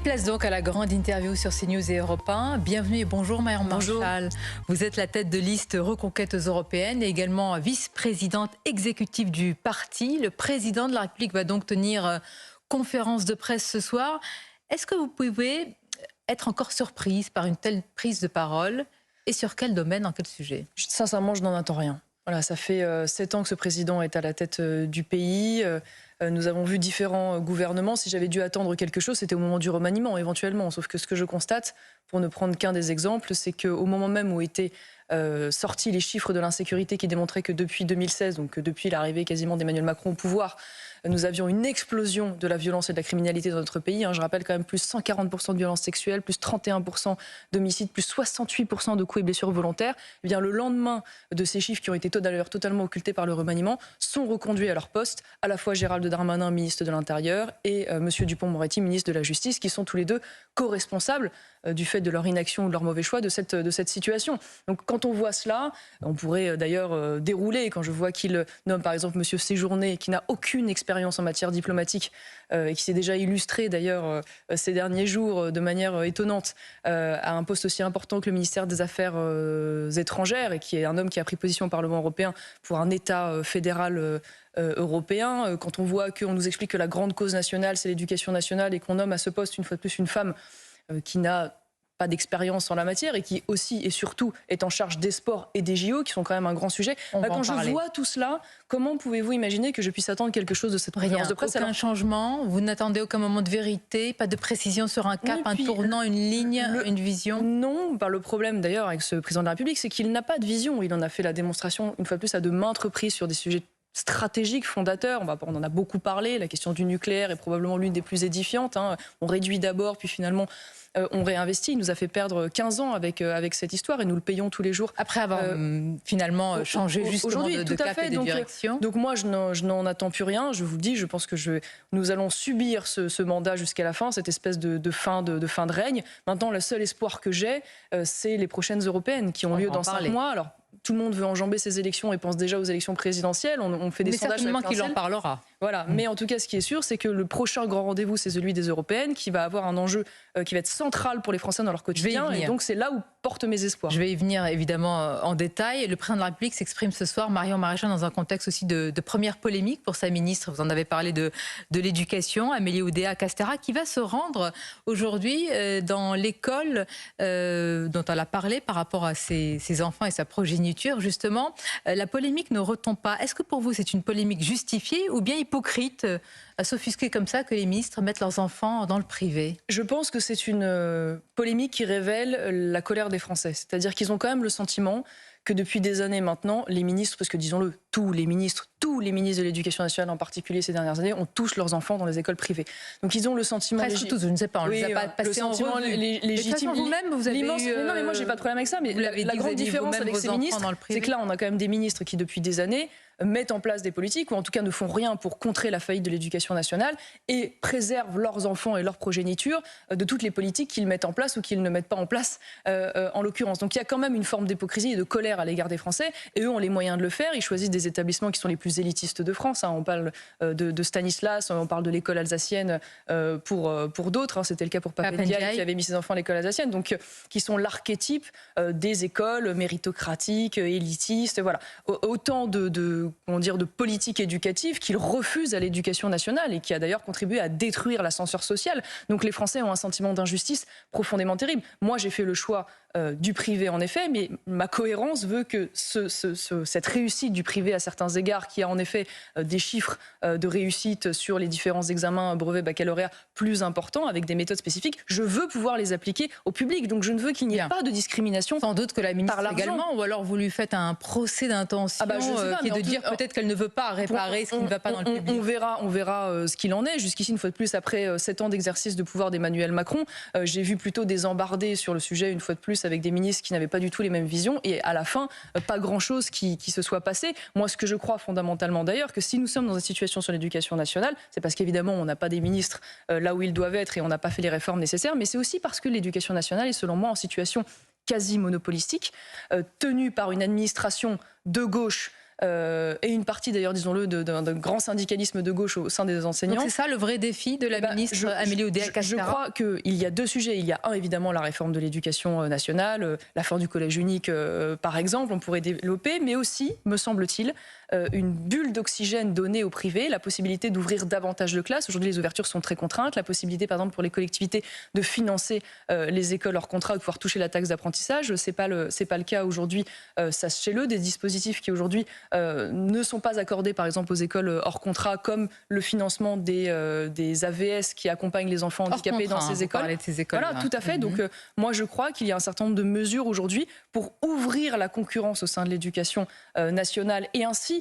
Place donc à la grande interview sur CNews et Europe 1. Bienvenue et bonjour Marion Maréchal. Vous êtes la tête de liste Reconquête européenne et également vice-présidente exécutive du parti. Le président de la République va donc tenir conférence de presse ce soir. Est-ce que vous pouvez être encore surprise par une telle prise de parole et sur quel domaine, dans quel sujet? Sincèrement, je n'en attends rien. Voilà, ça fait 7 ans que ce président est à la tête du pays. Nous avons vu différents gouvernements. Si j'avais dû attendre quelque chose, c'était au moment du remaniement, éventuellement. Sauf que ce que je constate, pour ne prendre qu'un des exemples, c'est qu'au moment même où étaient sortis les chiffres de l'insécurité qui démontraient que depuis 2016, donc depuis l'arrivée quasiment d'Emmanuel Macron au pouvoir, nous avions une explosion de la violence et de la criminalité dans notre pays. Je rappelle quand même plus 140% de violences sexuelles, plus 31% d'homicides, plus 68% de coups et blessures volontaires. Eh bien, le lendemain de ces chiffres qui ont été d'ailleurs totalement occultés par le remaniement, sont reconduits à leur poste à la fois Gérald Darmanin, ministre de l'Intérieur, et M. Dupond-Moretti, ministre de la Justice, qui sont tous les deux co-responsables du fait de leur inaction ou de leur mauvais choix de cette situation. Donc quand on voit cela, on pourrait d'ailleurs dérouler. Quand je vois qu'il nomme par exemple M. Séjourné, qui n'a aucune expérience en matière diplomatique et qui s'est déjà illustré d'ailleurs ces derniers jours de manière étonnante à un poste aussi important que le ministère des Affaires étrangères, et qui est un homme qui a pris position au Parlement européen pour un État fédéral européen. Quand on voit qu'on nous explique que la grande cause nationale, c'est l'éducation nationale, et qu'on nomme à ce poste une fois de plus une femme qui n'a pas d'expérience en la matière et qui aussi et surtout est en charge des sports et des JO, qui sont quand même un grand sujet. Quand je vois tout cela, comment pouvez-vous imaginer que je puisse attendre quelque chose de cette conférence de presse? Aucun changement, vous n'attendez aucun moment de vérité, pas de précision sur un cap, un tournant, une ligne, une vision? Non, le problème d'ailleurs avec ce président de la République, c'est qu'il n'a pas de vision. Il en a fait la démonstration une fois de plus à de maintes reprises sur des sujets stratégique, fondateur. On en a beaucoup parlé. La question du nucléaire est probablement l'une des plus édifiantes. On réduit d'abord, puis finalement on réinvestit. Il nous a fait perdre 15 ans avec cette histoire, et nous le payons tous les jours. Après avoir finalement changé justement de cap et de direction. Donc moi, je n'en attends plus rien. Je vous le dis, je pense que nous allons subir ce mandat jusqu'à la fin, cette espèce de fin de règne. Maintenant, le seul espoir que j'ai, c'est les prochaines européennes qui ont lieu dans 5 mois. Alors, tout le monde veut enjamber ces élections et pense déjà aux élections présidentielles. On fait des sondages. Mais certainement qu'il en parlera. Voilà. Mais en tout cas, ce qui est sûr, c'est que le prochain grand rendez-vous, c'est celui des européennes, qui va avoir un enjeu qui va être central pour les Français dans leur quotidien. Et donc, c'est là où portent mes espoirs. Je vais y venir évidemment en détail. Le président de la République s'exprime ce soir, Marion Maréchal, dans un contexte aussi de première polémique pour sa ministre. Vous en avez parlé de l'éducation, Amélie Oudéa-Castéra, qui va se rendre aujourd'hui dans l'école dont elle a parlé par rapport à ses enfants et sa progéniture. Justement, la polémique ne retombe pas. Est-ce que pour vous, c'est une polémique justifiée ou bien hypocrite à s'offusquer comme ça que les ministres mettent leurs enfants dans le privé? Je pense que c'est une polémique qui révèle la colère des Français. C'est-à-dire qu'ils ont quand même le sentiment que depuis des années maintenant, les ministres, parce que disons-le, tous les ministres de l'Éducation nationale en particulier ces dernières années, ont tous leurs enfants dans les écoles privées. Donc ils ont le sentiment... Presque tous, je ne sais pas, on ne les a pas passés en revue. Légitime. Vous-même, vous avez eu... Non, mais moi, j'ai pas de problème avec ça. Mais la grande différence avec ces ministres, c'est que là, on a quand même des ministres qui, depuis des années, mettent en place des politiques, ou en tout cas ne font rien pour contrer la faillite de l'éducation nationale, et préservent leurs enfants et leur progéniture de toutes les politiques qu'ils mettent en place ou qu'ils ne mettent pas en place, en l'occurrence. Donc il y a quand même une forme d'hypocrisie et de colère à l'égard des Français, et eux ont les moyens de le faire. Ils choisissent des établissements qui sont les plus élitistes de France. On parle de Stanislas, on parle de l'école alsacienne pour d'autres. C'était le cas pour Papendiaï qui avait mis ses enfants à l'école alsacienne, donc qui sont l'archétype des écoles méritocratiques, élitistes. Voilà. Autant de politique éducative qu'ils refusent à l'éducation nationale, et qui a d'ailleurs contribué à détruire l'ascenseur social. Donc les Français ont un sentiment d'injustice profondément terrible. Moi, j'ai fait le choix du privé, en effet, mais ma cohérence veut que cette réussite du privé à certains égards, qui a en effet des chiffres de réussite sur les différents examens brevet, baccalauréat plus importants, avec des méthodes spécifiques, je veux pouvoir les appliquer au public. Donc je ne veux qu'il n'y ait pas de discrimination. Sans doute que la ministre également, ou alors vous lui faites un procès d'intention qui est de dire peut-être qu'elle ne veut pas réparer ce qui ne va pas dans le public. On verra ce qu'il en est. Jusqu'ici, une fois de plus, après 7 ans d'exercice de pouvoir d'Emmanuel Macron, j'ai vu plutôt des embardés sur le sujet, une fois de plus, avec des ministres qui n'avaient pas du tout les mêmes visions, et à la fin, pas grand-chose qui se soit passé. Moi, ce que je crois fondamentalement d'ailleurs, que si nous sommes dans une situation sur l'éducation nationale, c'est parce qu'évidemment, on n'a pas des ministres là où ils doivent être, et on n'a pas fait les réformes nécessaires, mais c'est aussi parce que l'éducation nationale est, selon moi, en situation quasi monopolistique, tenue par une administration de gauche et une partie d'ailleurs, disons-le, d'un grand syndicalisme de gauche au sein des enseignants. C'est ça le vrai défi de la ministre Amélie Oudéa-Castéra? Je crois qu'il y a deux sujets. Il y a évidemment la réforme de l'éducation nationale, la fin du collège unique par exemple, on pourrait développer, mais aussi, me semble-t-il, une bulle d'oxygène donnée au privé, la possibilité d'ouvrir davantage de classes. Aujourd'hui, les ouvertures sont très contraintes. La possibilité, par exemple, pour les collectivités de financer les écoles hors contrat ou de pouvoir toucher la taxe d'apprentissage. C'est pas le cas aujourd'hui. Sachez-le, des dispositifs qui aujourd'hui ne sont pas accordés, par exemple, aux écoles hors contrat, comme le financement des AVS qui accompagnent les enfants handicapés dans ces écoles. Voilà, tout à fait. Donc, moi, je crois qu'il y a un certain nombre de mesures aujourd'hui pour ouvrir la concurrence au sein de l'éducation nationale et ainsi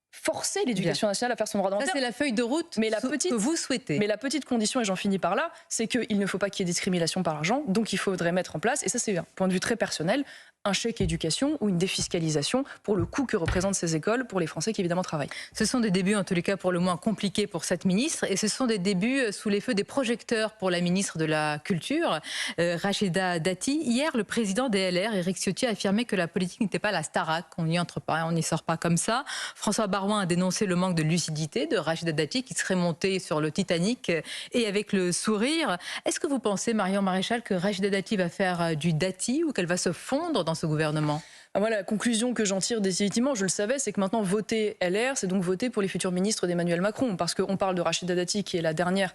forcer l'éducation nationale à faire son droit d'entrée. Ça, c'est la feuille de route que vous souhaitez. Mais la petite condition, et j'en finis par là, c'est qu'il ne faut pas qu'il y ait discrimination par argent. Donc, il faudrait mettre en place, et ça, c'est un point de vue très personnel, un chèque éducation ou une défiscalisation pour le coût que représentent ces écoles pour les Français qui évidemment travaillent. Ce sont des débuts en tous les cas pour le moins compliqués pour cette ministre et ce sont des débuts sous les feux des projecteurs pour la ministre de la Culture, Rachida Dati. Hier, le président des LR, Éric Ciotti, a affirmé que la politique n'était pas la Starac, on n'y entre pas, on n'y sort pas comme ça. François Baroin a dénoncé le manque de lucidité de Rachida Dati qui serait montée sur le Titanic et avec le sourire. Est-ce que vous pensez, Marion Maréchal, que Rachida Dati va faire du Dati ou qu'elle va se fondre dans ce gouvernement? Voilà, la conclusion que j'en tire définitivement, je le savais, c'est que maintenant voter LR, c'est donc voter pour les futurs ministres d'Emmanuel Macron. Parce qu'on parle de Rachida Dati qui est la dernière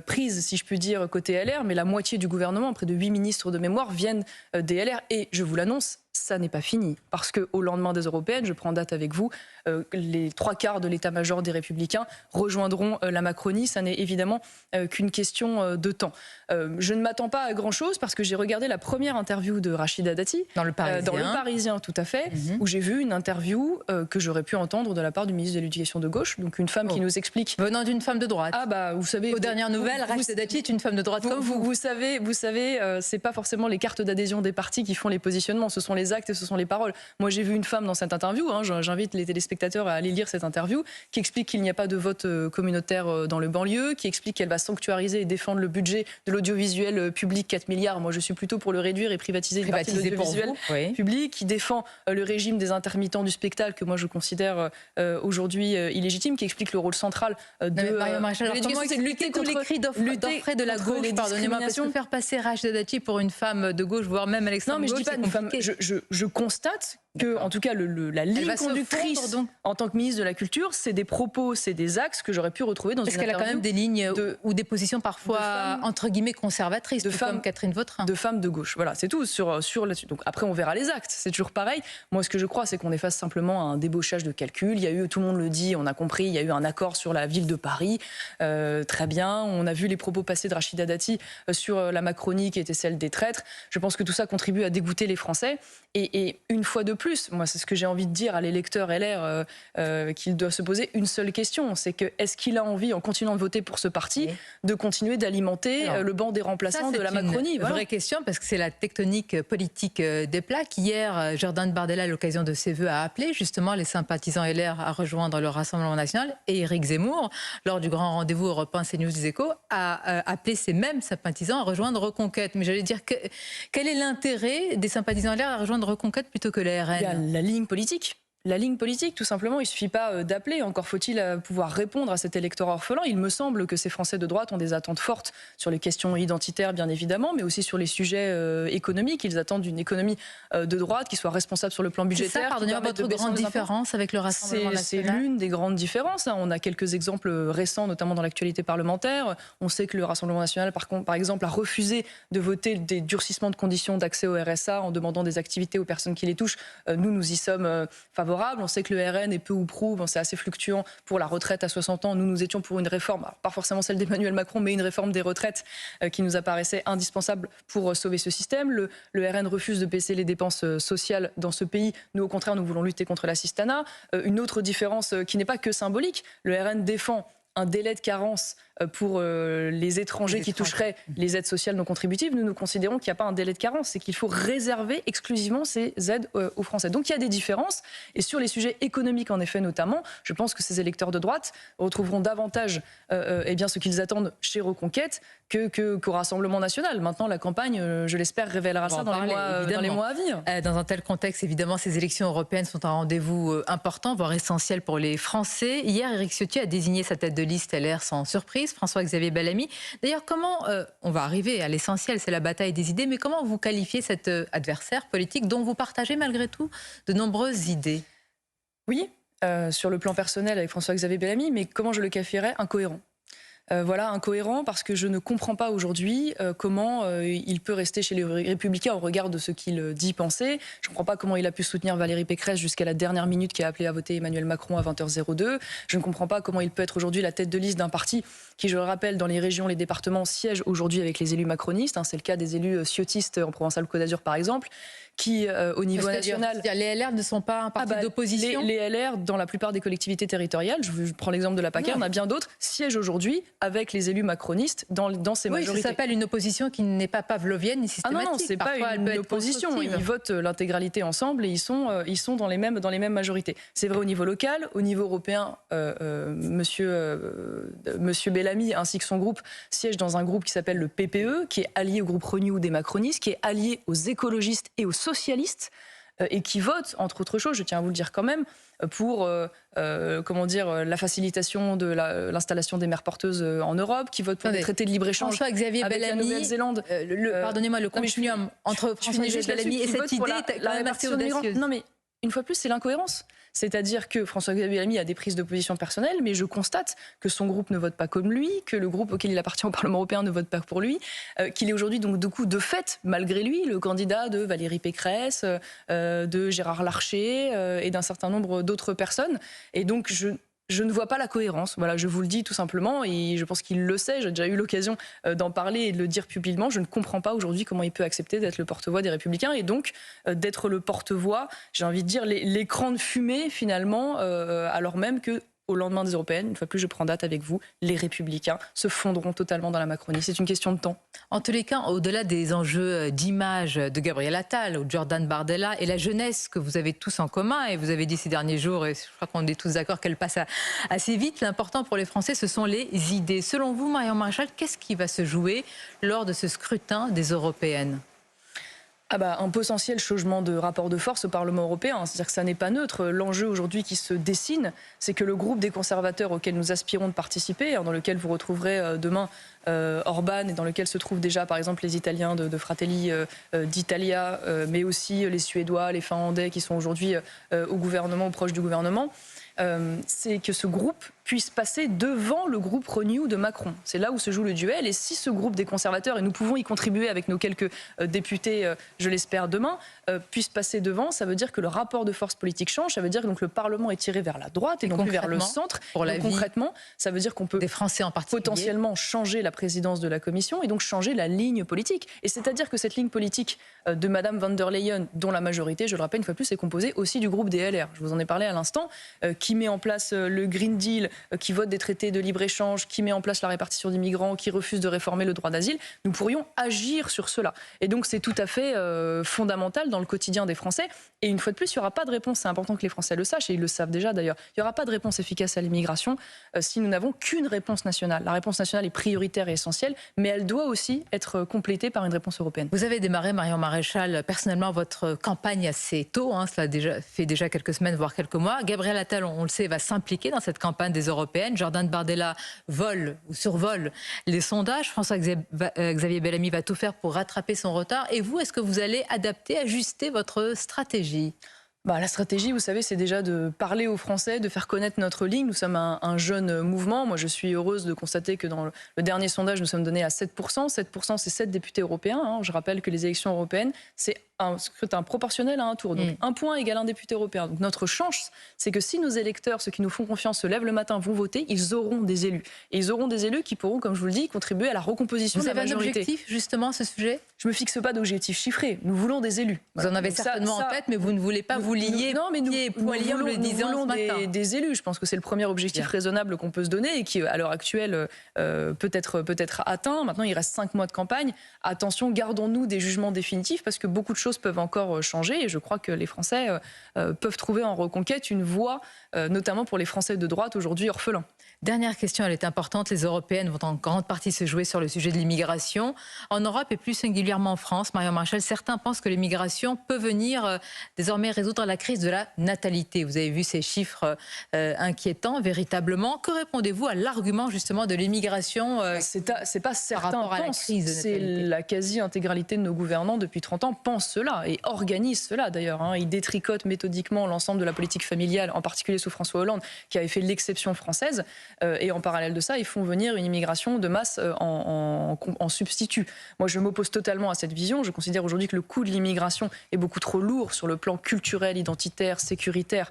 prise, si je puis dire, côté LR, mais la moitié du gouvernement, près de 8 ministres de mémoire, viennent des LR. Et je vous l'annonce, ça n'est pas fini. Parce qu'au lendemain des européennes, je prends date avec vous, les 3/4 de l'état-major des Républicains rejoindront la Macronie. Ça n'est évidemment qu'une question de temps. Je ne m'attends pas à grand-chose parce que j'ai regardé la première interview de Rachida Dati. Dans le Parisien. Dans le Parisien, tout à fait, où j'ai vu une interview que j'aurais pu entendre de la part du ministre de l'Éducation de gauche. Donc une femme qui nous explique... Venant d'une femme de droite. Ah bah, vous savez... Aux dernières nouvelles, Rachida Dati est une femme de droite comme vous. Vous savez, c'est pas forcément les cartes d'adhésion des partis qui font les positionnements, ce sont les actes et ce sont les paroles. Moi, j'ai vu une femme dans cette interview, j'invite les téléspectateurs à aller lire cette interview, qui explique qu'il n'y a pas de vote communautaire dans le banlieue, qui explique qu'elle va sanctuariser et défendre le budget de l'audiovisuel public, 4 milliards. Moi, je suis plutôt pour le réduire et privatiser une partie de l'audiovisuel public, qui défend le régime des intermittents du spectacle, que moi, je considère aujourd'hui illégitime, qui explique le rôle central de l'éducation, c'est de lutter contre les cris d'orfraie de la gauche, pardonnez-moi, parce que faire passer Rachida Dati pour une femme de gauche, voire même à l'extrême gauche, c'est compliqué. Je constate que, en tout cas, la ligne conductrice en tant que ministre de la Culture, c'est des propos, c'est des axes que j'aurais pu retrouver dans une interview. Est-ce qu'elle a quand même des lignes ou des positions parfois, entre guillemets, conservatrices, comme Catherine Vautrin? De femmes de gauche. Voilà, c'est tout là-dessus. Donc après, on verra les actes. C'est toujours pareil. Moi, ce que je crois, c'est qu'on est face simplement à un débauchage de calcul. Il y a eu, tout le monde le dit, on a compris, il y a eu un accord sur la ville de Paris. Très bien. On a vu les propos passés de Rachida Dati sur la Macronie, qui était celle des traîtres. Je pense que tout ça contribue à dégoûter les Français. Et une fois de plus, moi, c'est ce que j'ai envie de dire à l'électeur LR, qu'il doit se poser une seule question, c'est que est-ce qu'il a envie, en continuant de voter pour ce parti, de continuer d'alimenter le banc des remplaçants de la Macronie? C'est une vraie question, parce que c'est la tectonique politique des plaques. Hier, Jordan Bardella, à l'occasion de ses vœux, a appelé justement les sympathisants LR à rejoindre le Rassemblement national, et Éric Zemmour, lors du grand rendez-vous Europe 1 CNews des Échos, a appelé ces mêmes sympathisants à rejoindre Reconquête. Mais j'allais dire, quel est l'intérêt des sympathisants LR à rejoindre Reconquête plutôt que les RN? Il y a la ligne politique. La ligne politique, tout simplement, il ne suffit pas d'appeler. Encore faut-il pouvoir répondre à cet électorat orphelin. Il me semble que ces Français de droite ont des attentes fortes sur les questions identitaires, bien évidemment, mais aussi sur les sujets économiques. Ils attendent une économie de droite qui soit responsable sur le plan budgétaire. C'est ça, pardonnez-moi, votre grande différence avec le Rassemblement national? C'est l'une des grandes différences. On a quelques exemples récents, notamment dans l'actualité parlementaire. On sait que le Rassemblement national, par exemple, a refusé de voter des durcissements de conditions d'accès au RSA en demandant des activités aux personnes qui les touchent. Nous y sommes favorables. On sait que le RN est peu ou prou, c'est assez fluctuant pour la retraite à 60 ans. Nous étions pour une réforme, alors pas forcément celle d'Emmanuel Macron, mais une réforme des retraites qui nous apparaissait indispensable pour sauver ce système. Le RN refuse de baisser les dépenses sociales dans ce pays. Nous, au contraire, nous voulons lutter contre l'assistanat. Une autre différence qui n'est pas que symbolique, le RN défend un délai de carence pour les étrangers qui toucheraient les aides sociales non contributives. Nous considérons qu'il n'y a pas un délai de carence, c'est qu'il faut réserver exclusivement ces aides aux Français. Donc il y a des différences. Et sur les sujets économiques, en effet, notamment, je pense que ces électeurs de droite retrouveront davantage ce qu'ils attendent chez Reconquête qu'au Rassemblement national. Maintenant, la campagne, je l'espère, révélera ça dans les mois à venir. Dans un tel contexte, évidemment, ces élections européennes sont un rendez-vous important, voire essentiel pour les Français. Hier, Éric Ciotti a désigné sa tête de liste LR sans surprise, François-Xavier Bellamy. D'ailleurs, comment, on va arriver à l'essentiel, c'est la bataille des idées, mais comment vous qualifiez cet adversaire politique dont vous partagez malgré tout de nombreuses idées? Oui, sur le plan personnel avec François-Xavier Bellamy, mais comment je le qualifierais? Incohérent. Voilà, incohérent parce que je ne comprends pas aujourd'hui comment il peut rester chez les Républicains au regard de ce qu'il dit penser. Je ne comprends pas comment il a pu soutenir Valérie Pécresse jusqu'à la dernière minute qui a appelé à voter Emmanuel Macron à 20h02. Je ne comprends pas comment il peut être aujourd'hui la tête de liste d'un parti qui, je le rappelle, dans les régions, les départements, siège aujourd'hui avec les élus macronistes. C'est le cas des élus ciottistes en Provence-Alpes-Côte d'Azur, par exemple, qui, au niveau national... Les LR ne sont pas un parti d'opposition? Les LR, dans la plupart des collectivités territoriales, je prends l'exemple de la PACA, on a bien d'autres, siègent aujourd'hui avec les élus macronistes dans ces majorités. Ça s'appelle une opposition qui n'est pas pavlovienne ni systématique. Non, c'est pas une opposition. Ils votent l'intégralité ensemble et ils sont dans les mêmes majorités. C'est vrai au niveau local, au niveau européen, monsieur Bellamy ainsi que son groupe siègent dans un groupe qui s'appelle le PPE, qui est allié au groupe Renew des macronistes, qui est allié aux écologistes et aux socialistes, et qui vote, entre autres choses, je tiens à vous le dire quand même, pour la facilitation de l'installation des mères porteuses en Europe, qui vote pour des traités de libre-échange avec la Nouvelle-Zélande. Pardonnez-moi, le continuum entre François-Xavier Bellamy et cette idée est quand même assez audacieuse. Non mais, une fois de plus, c'est l'incohérence. C'est-à-dire que François-Xavier Bellamy a des prises de position personnelles, mais je constate que son groupe ne vote pas comme lui, que le groupe auquel il appartient au Parlement européen ne vote pas pour lui, qu'il est aujourd'hui donc de fait, malgré lui, le candidat de Valérie Pécresse, de Gérard Larcher et d'un certain nombre d'autres personnes. Et donc je ne vois pas la cohérence. Voilà, je vous le dis tout simplement, et je pense qu'il le sait. J'ai déjà eu l'occasion d'en parler et de le dire publiquement. Je ne comprends pas aujourd'hui comment il peut accepter d'être le porte-voix des Républicains et donc d'être le porte-voix, j'ai envie de dire, l'écran de fumée finalement, alors même que au lendemain des européennes, une fois de plus je prends date avec vous, les Républicains se fondront totalement dans la Macronie. C'est une question de temps. En tous les cas, au-delà des enjeux d'image de Gabriel Attal ou de Jordan Bardella et la jeunesse que vous avez tous en commun, et vous avez dit ces derniers jours, et je crois qu'on est tous d'accord qu'elle passe assez vite, l'important pour les Français, ce sont les idées. Selon vous, Marion Maréchal, qu'est-ce qui va se jouer lors de ce scrutin des européennes ? Un potentiel changement de rapport de force au Parlement européen. C'est-à-dire que ça n'est pas neutre. L'enjeu aujourd'hui qui se dessine, c'est que le groupe des conservateurs auquel nous aspirons de participer, dans lequel vous retrouverez demain Orban et dans lequel se trouvent déjà par exemple les Italiens de Fratelli d'Italia, mais aussi les Suédois, les Finlandais qui sont aujourd'hui au gouvernement, ou proches du gouvernement, c'est que ce groupe puisse passer devant le groupe Renew de Macron. C'est là où se joue le duel. Et si ce groupe des conservateurs, et nous pouvons y contribuer avec nos quelques députés, je l'espère demain, puisse passer devant, ça veut dire que le rapport de force politique change. Ça veut dire que donc, le Parlement est tiré vers la droite et non plus vers le centre. Concrètement, ça veut dire qu'on peut des Français en particulier potentiellement changer la présidence de la Commission et donc changer la ligne politique. Et c'est-à-dire que cette ligne politique de Madame von der Leyen, dont la majorité, je le rappelle une fois de plus, est composée aussi du groupe des LR. Je vous en ai parlé à l'instant, qui met en place le Green Deal, qui vote des traités de libre-échange, qui met en place la répartition des migrants, qui refuse de réformer le droit d'asile, nous pourrions agir sur cela. Et donc c'est tout à fait fondamental dans le quotidien des Français. Et une fois de plus, il n'y aura pas de réponse, c'est important que les Français le sachent, et ils le savent déjà d'ailleurs, il n'y aura pas de réponse efficace à l'immigration si nous n'avons qu'une réponse nationale. La réponse nationale est prioritaire et essentielle, mais elle doit aussi être complétée par une réponse européenne. Vous avez démarré, Marion Maréchal, personnellement votre campagne assez tôt, cela fait déjà quelques semaines, voire quelques mois. Gabriel Attal, on le sait, va s'impliquer dans cette campagne des européennes. Jordan Bardella vole ou survole les sondages. François-Xavier Bellamy va tout faire pour rattraper son retard. Et vous, est-ce que vous allez adapter, ajuster votre stratégie ? La stratégie, vous savez, c'est déjà de parler aux Français, de faire connaître notre ligne. Nous sommes un jeune mouvement. Moi, je suis heureuse de constater que dans le dernier sondage, nous sommes donnés à 7%. 7%, c'est 7 députés européens. Je rappelle que les élections européennes, c'est un scrutin proportionnel à un tour. Donc, un point égale un député européen. Donc, notre chance, c'est que si nos électeurs, ceux qui nous font confiance, se lèvent le matin, vont voter, ils auront des élus. Et ils auront des élus qui pourront, comme je vous le dis, contribuer à la recomposition de la majorité. Vous avez un objectif, justement, à ce sujet ? Je ne me fixe pas d'objectif chiffré. Nous voulons des élus. Vous en avez certainement en tête, mais vous ne voulez pas vous lier. Non, mais nous voulons des élus. Je pense que c'est le premier objectif raisonnable qu'on peut se donner et qui, à l'heure actuelle, peut être atteint. Maintenant, il reste 5 mois de campagne. Attention, gardons-nous des jugements définitifs parce que beaucoup de choses peuvent encore changer. Et je crois que les Français peuvent trouver en Reconquête une voie, notamment pour les Français de droite aujourd'hui orphelins. Dernière question, elle est importante. Les Européennes vont en grande partie se jouer sur le sujet de l'immigration. En Europe et plus singulièrement en France, Marion Maréchal, certains pensent que l'immigration peut venir désormais résoudre la crise de la natalité. Vous avez vu ces chiffres inquiétants, véritablement. Que répondez-vous à l'argument justement de l'immigration C'est pas certains rapport à la pensent, crise de c'est natalité. la quasi-intégralité de nos gouvernants depuis 30 ans pensent cela et organisent cela d'ailleurs. Ils détricotent méthodiquement l'ensemble de la politique familiale, en particulier sous François Hollande, qui avait fait l'exception française. Et en parallèle de ça, ils font venir une immigration de masse en substitut. Moi, je m'oppose totalement à cette vision. Je considère aujourd'hui que le coût de l'immigration est beaucoup trop lourd sur le plan culturel, identitaire, sécuritaire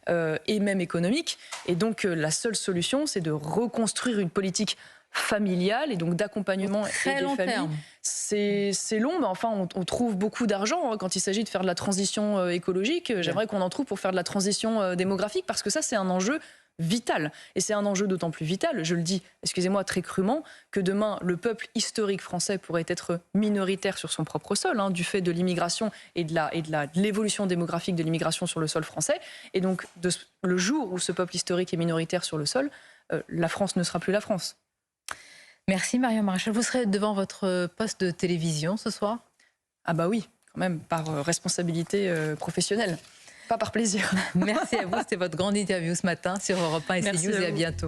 et même économique. Et donc, la seule solution, c'est de reconstruire une politique familiale et donc d'accompagnement et de famille. C'est long, mais enfin, on trouve beaucoup d'argent quand il s'agit de faire de la transition écologique. J'aimerais qu'on en trouve pour faire de la transition démographique, parce que ça, c'est un enjeu vital. Et c'est un enjeu d'autant plus vital, je le dis, excusez-moi, très crûment, que demain, le peuple historique français pourrait être minoritaire sur son propre sol, du fait de l'immigration et de l'évolution démographique de l'immigration sur le sol français. Et donc, le jour où ce peuple historique est minoritaire sur le sol, la France ne sera plus la France. Merci Marion Maréchal. Vous serez devant votre poste de télévision ce soir? Ah bah oui, quand même, par responsabilité professionnelle, pas par plaisir. Merci à vous, c'était votre grande interview ce matin sur Europe 1 et CNews et à bientôt.